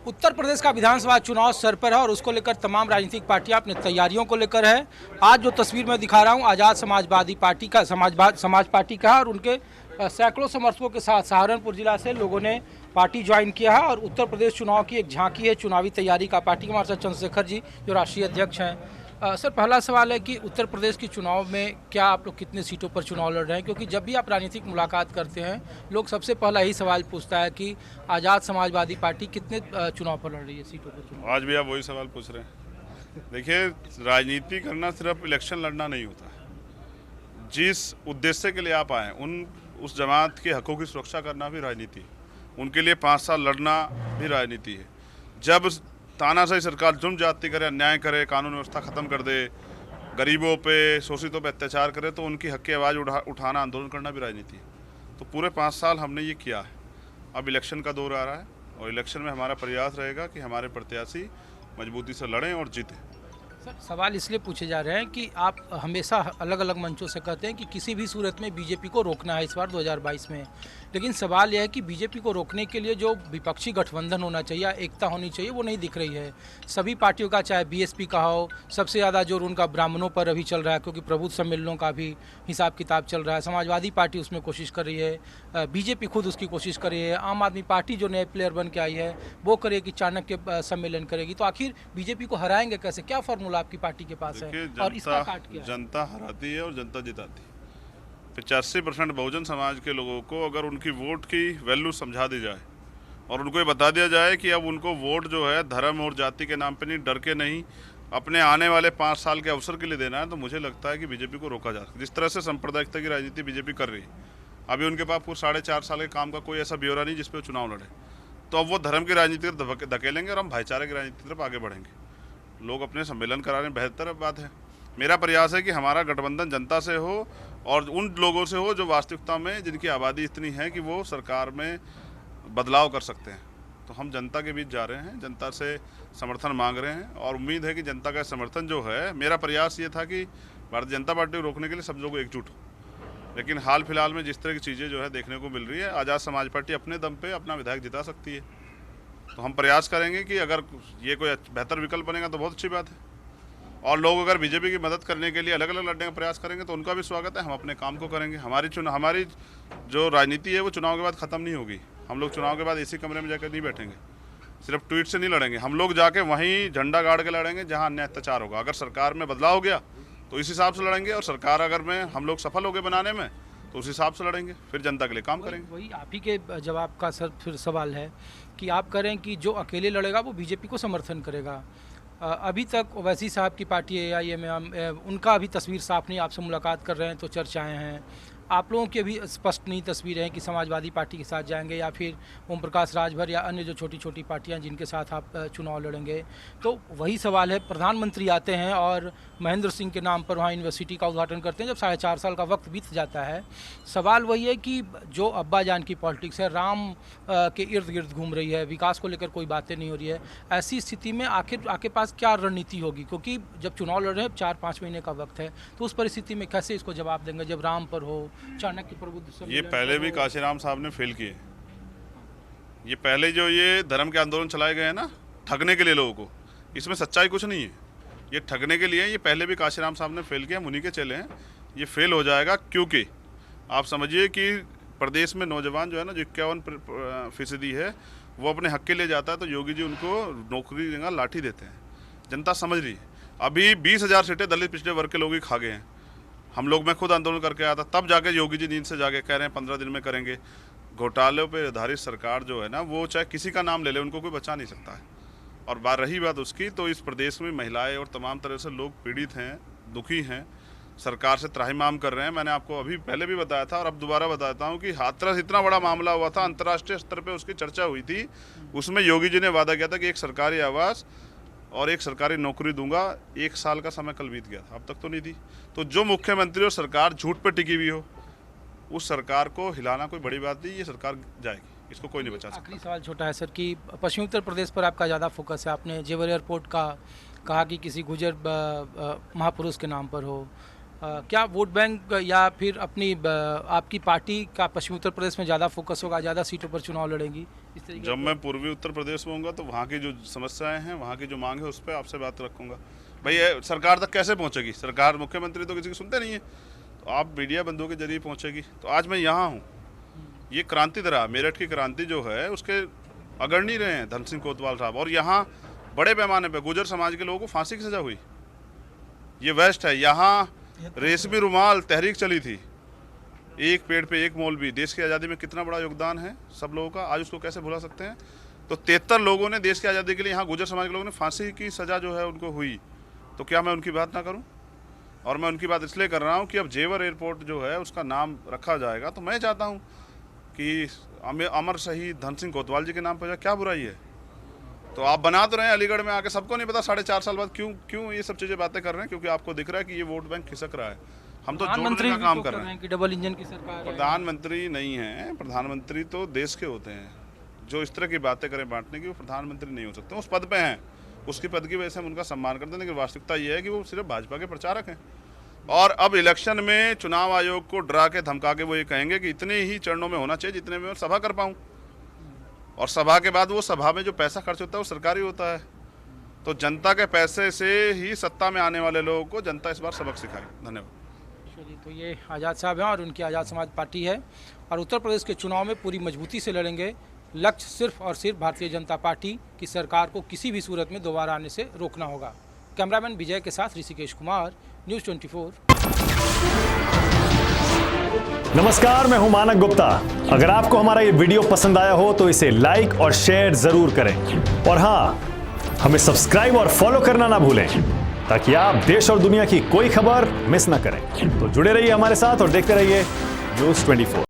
उत्तर प्रदेश का विधानसभा चुनाव सर पर है और उसको लेकर तमाम राजनीतिक पार्टियां अपनी तैयारियों को लेकर है। आज जो तस्वीर मैं दिखा रहा हूं आज़ाद समाजवादी पार्टी का समाज पार्टी का है और उनके सैकड़ों समर्थकों के साथ सहारनपुर जिला से लोगों ने पार्टी ज्वाइन किया है और उत्तर प्रदेश चुनाव की एक झांकी है चुनावी तैयारी का। पार्टी के हमारे साथ चंद्रशेखर जी जो राष्ट्रीय अध्यक्ष हैं। सर, पहला सवाल है कि उत्तर प्रदेश के चुनाव में क्या आप लोग कितने सीटों पर चुनाव लड़ रहे हैं, क्योंकि जब भी आप राजनीतिक मुलाकात करते हैं लोग सबसे पहला यही सवाल पूछता है कि आज़ाद समाजवादी पार्टी कितने चुनाव पर लड़ रही है, सीटों पर चुनाव। आज भी आप वही सवाल पूछ रहे हैं। देखिए, राजनीति करना सिर्फ इलेक्शन लड़ना नहीं होता है। जिस उद्देश्य के लिए आप आए उस जमात के हकों की सुरक्षा करना भी राजनीति है। उनके लिए 5 साल लड़ना भी राजनीति है। जब तानाशाही सरकार जुर्म जाति करे, अन्याय करे, कानून व्यवस्था ख़त्म कर दे, गरीबों पे शोषितों पे अत्याचार करे, तो उनकी हक की आवाज़ उठाना, आंदोलन करना भी राजनीति है। तो पूरे 5 साल हमने ये किया है। अब इलेक्शन का दौर आ रहा है और इलेक्शन में हमारा प्रयास रहेगा कि हमारे प्रत्याशी मजबूती से लड़ें और जीतें। सर, सवाल इसलिए पूछे जा रहे हैं कि आप हमेशा अलग अलग मंचों से कहते हैं कि किसी भी सूरत में बीजेपी को रोकना है इस बार 2022 में, लेकिन सवाल यह है कि बीजेपी को रोकने के लिए जो विपक्षी गठबंधन होना चाहिए, एकता होनी चाहिए, वो नहीं दिख रही है। सभी पार्टियों का, चाहे बीएसपी का हो, सबसे ज़्यादा जोर उनका ब्राह्मणों पर अभी चल रहा है क्योंकि प्रबुद्ध सम्मेलनों का भी हिसाब किताब चल रहा है। समाजवादी पार्टी उसमें कोशिश कर रही है, बीजेपी खुद उसकी कोशिश कर रही है, आम आदमी पार्टी जो नए प्लेयर बन के आई है वो करेगी, चाणक्य सम्मेलन करेगी। तो आखिर बीजेपी को हराएंगे कैसे? क्या फॉर्मूला आपकी पार्टी के पास है और इसका काट क्या है? जनता हराती है और जनता जिताती है। 85% बहुजन समाज के लोगों को अगर उनकी वोट की वैल्यू समझा दी जाए और उनको ये बता दिया जाए कि अब उनको वोट जो है धर्म और जाति के नाम पे नहीं, डर के नहीं, अपने आने वाले 5 साल के अवसर के लिए देना है, तो मुझे लगता है कि बीजेपी को रोका जा सकता है। जिस तरह से सांप्रदायिकता की राजनीति बीजेपी कर रही है, अभी उनके पास पूरे 4.5 साल के काम का कोई ऐसा ब्यौरा नहीं जिस पर चुनाव लड़े, तो अब वो धर्म की राजनीति की तरफ धकेलेंगे और हम भाईचारे की राजनीति की तरफ आगे बढ़ेंगे। लोग अपने सम्मेलन करा रहे हैं, बेहतर बात है। मेरा प्रयास है कि हमारा गठबंधन जनता से हो और उन लोगों से हो जो वास्तविकता में, जिनकी आबादी इतनी है कि वो सरकार में बदलाव कर सकते हैं। तो हम जनता के बीच जा रहे हैं, जनता से समर्थन मांग रहे हैं और उम्मीद है कि जनता का समर्थन जो है, मेरा प्रयास ये था कि भारतीय जनता पार्टी को रोकने के लिए सब लोग एकजुट हो। लेकिन हाल फिलहाल में जिस तरह की चीज़ें जो है देखने को मिल रही है, आज़ाद समाज पार्टी अपने दम पे अपना विधायक जिता सकती है। तो हम प्रयास करेंगे कि अगर ये कोई बेहतर विकल्प बनेगा तो बहुत अच्छी बात है। और लोग अगर बीजेपी की मदद करने के लिए अलग अलग लड़ने का प्रयास करेंगे तो उनका भी स्वागत है। हम अपने काम को करेंगे। हमारी जो राजनीति है वो चुनाव के बाद ख़त्म नहीं होगी। हम लोग चुनाव के बाद इसी कमरे में जाकर नहीं बैठेंगे, सिर्फ ट्वीट से नहीं लड़ेंगे। हम लोग जाके वहीं झंडा गाड़ के लड़ेंगे जहाँ अन्याय अत्याचार होगा। अगर सरकार में बदलाव हो गया तो इस हिसाब से लड़ेंगे और सरकार अगर में हम लोग सफल हो गए बनाने में तो उस हिसाब से लड़ेंगे, फिर जनता के लिए काम करेंगे। वही आप ही के जवाब का सर फिर सवाल है कि आप करें कि जो अकेले लड़ेगा वो बीजेपी को समर्थन करेगा। अभी तक ओवैसी साहब की पार्टी AIM उनका अभी तस्वीर साफ नहीं, आपसे मुलाकात कर रहे हैं तो चर्चाएं हैं। आप लोगों की अभी स्पष्ट नहीं तस्वीर है कि समाजवादी पार्टी के साथ जाएंगे या फिर ओम प्रकाश राजभर या अन्य जो छोटी छोटी पार्टियां जिनके साथ आप चुनाव लड़ेंगे। तो वही सवाल है, प्रधानमंत्री आते हैं और महेंद्र सिंह के नाम पर वहाँ यूनिवर्सिटी का उद्घाटन करते हैं जब 4.5 साल का वक्त बीत जाता है। सवाल वही है कि जो अब्बा जान की पॉलिटिक्स है, राम के इर्द गिर्द घूम रही है, विकास को लेकर कोई बातें नहीं हो रही है। ऐसी स्थिति में आखिर आपके पास क्या रणनीति होगी? क्योंकि जब चुनाव लड़ रहे हैं 4-5 महीने का वक्त है, तो उस परिस्थिति में कैसे इसको जवाब देंगे जब राम पर हो, चाणक्य प्रबुद्ध? ये पहले भी काशीराम साहब ने फेल किए। ये पहले जो ये धर्म के आंदोलन चलाए गए हैं ना, ठगने के लिए लोगों को, इसमें सच्चाई कुछ नहीं है। ये ठगने के लिए, ये पहले भी काशीराम साहब ने फेल किया, मुनि के चले हैं। ये फेल हो जाएगा क्योंकि आप समझिए कि प्रदेश में नौजवान जो है ना, जो 51% है, वो अपने हक के लिए जाता है तो योगी जी उनको नौकरी देगा, लाठी देते हैं। जनता समझ रही है। अभी 20,000 सीटें दलित पिछड़े वर्ग के लोग ही खा गए हैं। हम लोग, मैं खुद आंदोलन करके आया था, तब जाके योगी जी नींद से जाके कह रहे हैं 15 दिन में करेंगे। घोटालों पे आधारित सरकार जो है ना, वो चाहे किसी का नाम ले ले, उनको कोई बचा नहीं सकता है। और रही बात उसकी, तो इस प्रदेश में महिलाएं और तमाम तरह से लोग पीड़ित हैं, दुखी हैं, सरकार से त्राहिमाम कर रहे हैं। मैंने आपको अभी पहले भी बताया था और अब दोबारा बताता हूँ कि हाथरस इतना बड़ा मामला हुआ था, अंतर्राष्ट्रीय स्तर पर उसकी चर्चा हुई थी। उसमें योगी जी ने वादा किया था कि एक सरकारी आवास और एक सरकारी नौकरी दूंगा। 1 साल का समय कल बीत गया था, अब तक तो नहीं दी। तो जो मुख्यमंत्री और सरकार झूठ पे टिकी हुई हो, उस सरकार को हिलाना कोई बड़ी बात नहीं। ये सरकार जाएगी, इसको कोई नहीं बचा सकता। आखिरी सवाल छोटा है सर कि पश्चिमी उत्तर प्रदेश पर आपका ज़्यादा फोकस है। आपने जेवर एयरपोर्ट का कहा कि किसी गुजर महापुरुष के नाम पर हो, क्या वोट बैंक या फिर अपनी आपकी पार्टी का पश्चिमी उत्तर प्रदेश में ज़्यादा फोकस होगा, ज़्यादा सीटों पर चुनाव लड़ेंगी इस तरीके जब मैं पूर्वी उत्तर प्रदेश में होऊंगा तो वहाँ की जो समस्याएं हैं, वहाँ की जो मांग है, उस पर आपसे बात रखूंगा। भाई ये सरकार तक कैसे पहुँचेगी? सरकार, मुख्यमंत्री तो किसी की सुनते नहीं है, तो आप मीडिया बंधुओं के जरिए पहुँचेगी। तो आज मैं यहाँ हूँ, ये क्रांति दरा, मेरठ की क्रांति जो है उसके अग्रणी रहे हैं धन सिंह कोतवाल साहब, और यहाँ बड़े पैमाने पर गुर्जर समाज के लोगों को फांसी की सजा हुई। ये वेस्ट है। यहाँ रेशमी रुमाल तहरीक चली थी, एक पेड़ पे एक मौलवी, देश की आज़ादी में कितना बड़ा योगदान है सब लोगों का, आज उसको कैसे भुला सकते हैं? तो 73 लोगों ने देश की आज़ादी के लिए, यहाँ गुर्जर समाज के लोगों ने फांसी की सज़ा जो है उनको हुई, तो क्या मैं उनकी बात ना करूं? और मैं उनकी बात इसलिए कर रहा हूं कि अब जेवर एयरपोर्ट जो है उसका नाम रखा जाएगा, तो मैं चाहता हूं कि अमर शहीद धन सिंह कोतवाल जी के नाम पर क्या बुराई है? तो आप बना तो रहे हैं अलीगढ़ में आके, सबको नहीं पता 4.5 साल बाद क्यों ये सब चीज़ें बातें कर रहे हैं? क्योंकि आपको दिख रहा है कि ये वोट बैंक खिसक रहा है। हम तो जोड़ने का काम कर रहे हैं कि डबल इंजन की सरकार है। प्रधानमंत्री नहीं है, प्रधानमंत्री तो देश के होते हैं। जो इस तरह की बातें करें बांटने की, वो प्रधानमंत्री नहीं हो सकते। उस पद पे हैं, उसकी पद की वजह से हम उनका सम्मान करते हैं, लेकिन वास्तविकता ये है कि वो सिर्फ भाजपा के प्रचारक हैं। और अब इलेक्शन में चुनाव आयोग को डरा के धमका के वो ये कहेंगे कि इतने ही चरणों में होना चाहिए जितने में मैं सभा कर पाऊँ, और सभा के बाद वो सभा में जो पैसा खर्च होता है वो सरकारी होता है। तो जनता के पैसे से ही सत्ता में आने वाले लोगों को जनता इस बार सबक सिखाएगी। धन्यवाद। चलिए, तो ये आज़ाद साहब हैं और उनकी आज़ाद समाज पार्टी है, और उत्तर प्रदेश के चुनाव में पूरी मजबूती से लड़ेंगे। लक्ष्य सिर्फ और सिर्फ भारतीय जनता पार्टी की सरकार को किसी भी सूरत में दोबारा आने से रोकना होगा। कैमरामैन विजय के साथ ऋषिकेश कुमार, न्यूज़ 24। नमस्कार, मैं हूं मानक गुप्ता। अगर आपको हमारा ये वीडियो पसंद आया हो तो इसे लाइक और शेयर जरूर करें, और हाँ, हमें सब्सक्राइब और फॉलो करना ना भूलें, ताकि आप देश और दुनिया की कोई खबर मिस ना करें। तो जुड़े रहिए हमारे साथ और देखते रहिए न्यूज़ 24।